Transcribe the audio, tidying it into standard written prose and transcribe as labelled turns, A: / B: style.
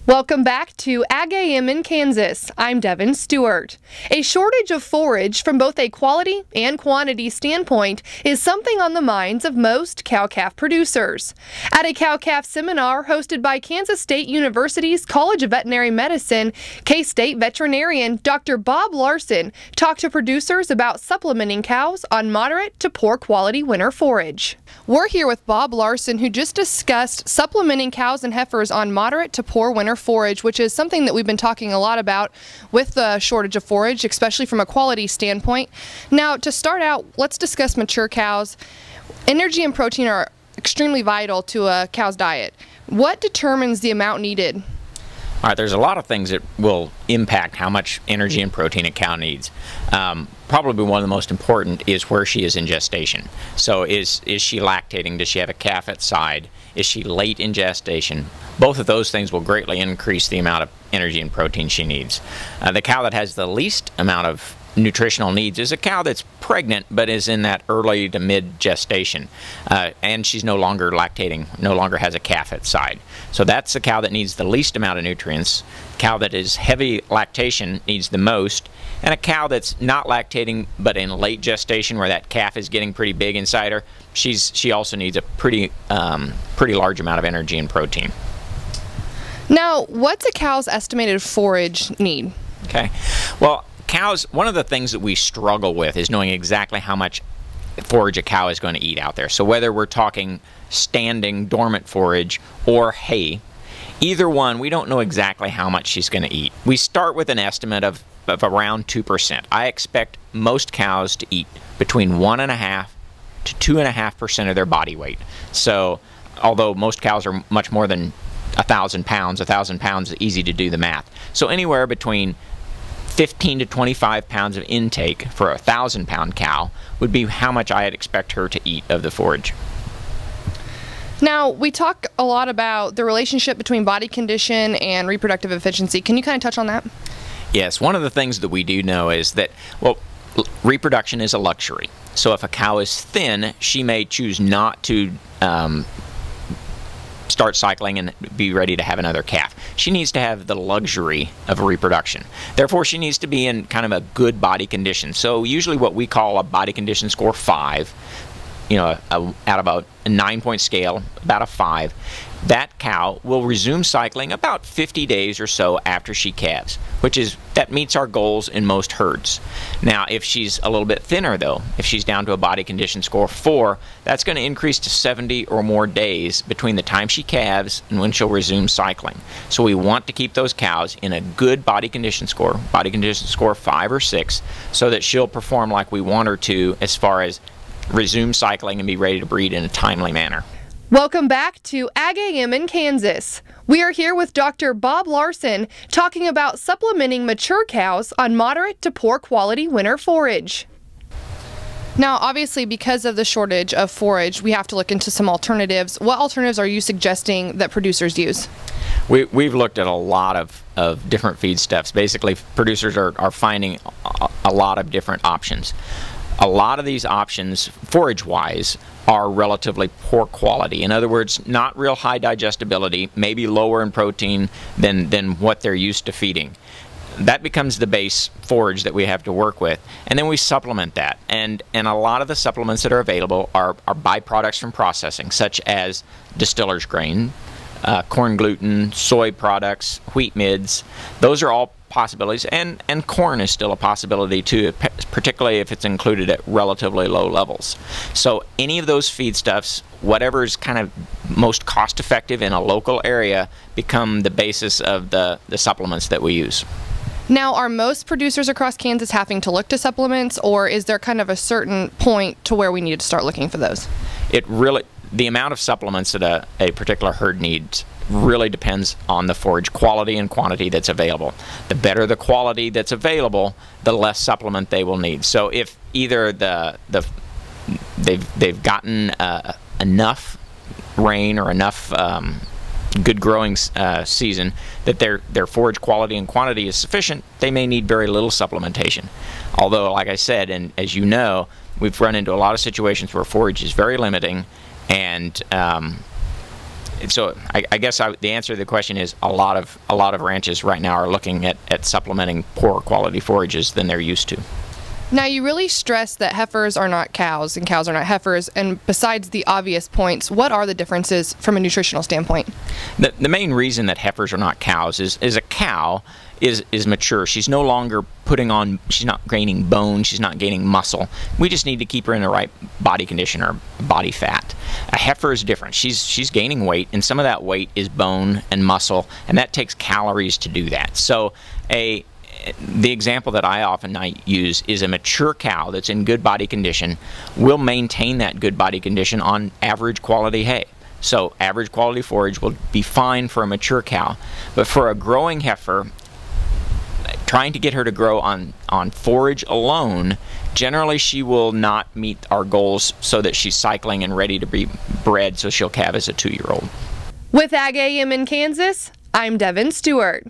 A: Welcome back to Ag AM in Kansas. I'm Devin Stewart. A shortage of forage from both a quality and quantity standpoint is something on the minds of most cow-calf producers. At a cow-calf seminar hosted by Kansas State University's College of Veterinary Medicine, K-State veterinarian Dr. Bob Larson talked to producers about supplementing cows on moderate to poor quality winter forage. We're here with Bob Larson, who just discussed supplementing cows and heifers on moderate to poor winter forage, which is something that we've been talking a lot about with the shortage of forage, especially from a quality standpoint. Now, to start out, let's discuss mature cows. Energy and protein are extremely vital to a cow's diet. What determines the amount needed?
B: All right, there's a lot of things that will impact how much energy and protein a cow needs. Probably one of the most important is where she is in gestation. So is she lactating? Does she have a calf at side? Is she late in gestation? Both of those things will greatly increase the amount of energy and protein she needs. The cow that has the least amount of nutritional needs is a cow that's pregnant but is in that early to mid gestation, and she's no longer lactating, no longer has a calf at side. So that's the cow that needs the least amount of nutrients. Cow that is heavy lactation needs the most, and a cow that's not lactating but in late gestation where that calf is getting pretty big inside her, she also needs a pretty large amount of energy and protein.
A: Now, what's a cow's estimated forage need?
B: Okay, well, cows, one of the things that we struggle with is knowing exactly how much forage a cow is going to eat out there. So whether we're talking standing dormant forage or hay, either one, we don't know exactly how much she's going to eat. We start with an estimate of around 2%. I expect most cows to eat between 1.5% to 2.5% of their body weight. So although most cows are much more than 1,000 pounds, 1,000 pounds is easy to do the math. So anywhere between 15 to 25 pounds of intake for a 1,000-pound cow would be how much I'd expect her to eat of the forage.
A: Now, we talk a lot about the relationship between body condition and reproductive efficiency. Can you kind of touch on that?
B: Yes, one of the things that we do know is that, well, reproduction is a luxury. So if a cow is thin, she may choose not to start cycling and be ready to have another calf. She needs to have the luxury of reproduction. Therefore, she needs to be in kind of a good body condition. So usually what we call a body condition score 5, out of a 9-point scale, about a 5, that cow will resume cycling about 50 days or so after she calves, that meets our goals in most herds. Now, if she's a little bit thinner though, if she's down to a body condition score 4, that's going to increase to 70 or more days between the time she calves and when she'll resume cycling. So we want to keep those cows in a good body condition score 5 or 6, so that she'll perform like we want her to as far as resume cycling and be ready to breed in a timely manner.
A: Welcome back to Ag AM in Kansas. We are here with Dr. Bob Larson talking about supplementing mature cows on moderate to poor quality winter forage. Now, obviously, because of the shortage of forage, we have to look into some alternatives. What alternatives are you suggesting that producers use?
B: We've looked at a lot of different feedstuffs. Basically, producers are finding a lot of different options. A lot of these options, forage-wise, are relatively poor quality. In other words, not real high digestibility, maybe lower in protein than what they're used to feeding. That becomes the base forage that we have to work with, and then we supplement that. And a lot of the supplements that are available are byproducts from processing, such as distiller's grain, corn gluten, soy products, wheat midds. Those are all possibilities, and corn is still a possibility too, particularly if it's included at relatively low levels. So any of those feedstuffs, whatever is kind of most cost effective in a local area, become the basis of the supplements that we use.
A: Now, are most producers across Kansas having to look to supplements, or is there kind of a certain point to where we need to start looking for those? The amount of supplements that a particular herd needs really depends on the forage quality and quantity that's available. The better the quality that's available, the less supplement they will need. So if either they've gotten enough rain or enough good growing season that their forage quality and quantity is sufficient, they may need very little supplementation. Although, like I said, and as you know, we've run into a lot of situations where forage is very limiting, and
B: So I guess the answer to the question is a lot of ranches right now are looking at supplementing poorer quality forages than they're used to.
A: Now, you really stress that heifers are not cows and cows are not heifers, and besides the obvious points, what are the differences from a nutritional standpoint?
B: The main reason that heifers are not cows is a cow is mature. She's no longer she's not gaining bone, she's not gaining muscle. We just need to keep her in the right body condition or body fat. A heifer is different. She's gaining weight, and some of that weight is bone and muscle, and that takes calories to do that. So the example that I often use is a mature cow that's in good body condition will maintain that good body condition on average quality hay. So average quality forage will be fine for a mature cow. But for a growing heifer, trying to get her to grow on forage alone, generally she will not meet our goals so that she's cycling and ready to be bred so she'll calve as a 2-year-old.
A: With Ag AM in Kansas, I'm Devin Stewart.